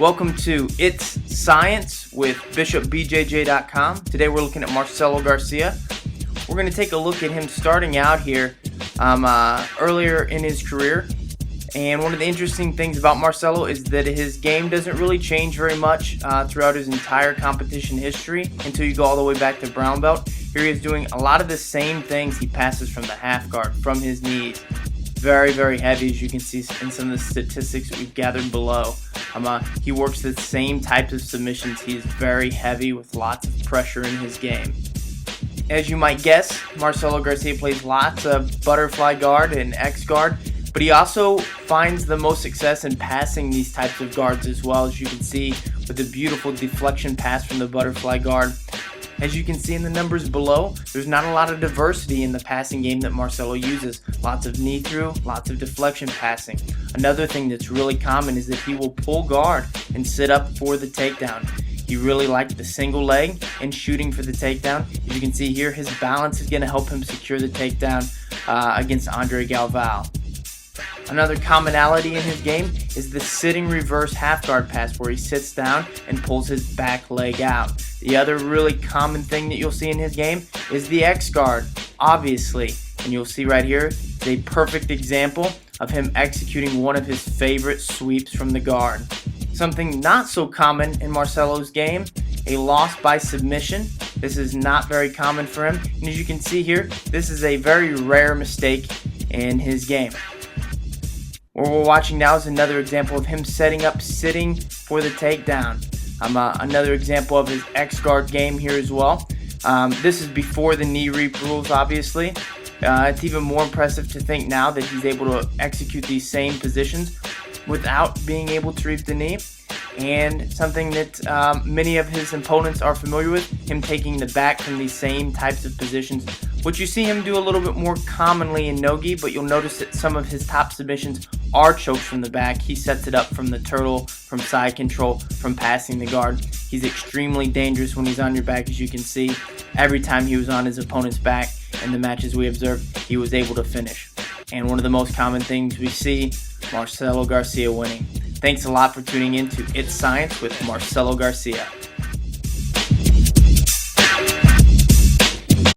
Welcome to It's Science with BishopBJJ.com. Today we're looking at Marcelo Garcia. We're going to take a look at him starting out here earlier in his career. And one of the interesting things about Marcelo is that his game doesn't really change very much throughout his entire competition history until you go all the way back to brown belt. Here he is doing a lot of the same things. He passes from the half guard, from his knees. Very, very heavy, as you can see in some of the statistics that we've gathered below. He works the same types of submissions. He's very heavy with lots of pressure in his game. As you might guess, Marcelo Garcia plays lots of butterfly guard and X guard, but he also finds the most success in passing these types of guards as well, as you can see with the beautiful deflection pass from the butterfly guard. As you can see in the numbers below, there's not a lot of diversity in the passing game that Marcelo uses. Lots of knee through, lots of deflection passing. Another thing that's really common is that he will pull guard and sit up for the takedown. He really likes the single leg and shooting for the takedown. As you can see here, his balance is going to help him secure the takedown against Andre Galvao. Another commonality in his game is the sitting reverse half guard pass, where he sits down and pulls his back leg out. The other really common thing that you'll see in his game is the X guard, obviously. And you'll see right here is a perfect example of him executing one of his favorite sweeps from the guard. Something not so common in Marcelo's game, a loss by submission. This is not very common for him. And as you can see here, this is a very rare mistake in his game. What we're watching now is another example of him setting up, sitting for the takedown. Another example of his X guard game here as well. This is before the knee reap rules, obviously. It's even more impressive to think now that he's able to execute these same positions without being able to reap the knee. And something that many of his opponents are familiar with, him taking the back from these same types of positions, which you see him do a little bit more commonly in no-gi, but you'll notice that some of his top submissions are chokes from the back. He sets it up from the turtle, from side control, from passing the guard. He's extremely dangerous when he's on your back, as you can see. Every time he was on his opponent's back in the matches we observed, he was able to finish. And one of the most common things we see, Marcelo Garcia winning. Thanks a lot for tuning in to It's Science with Marcelo Garcia.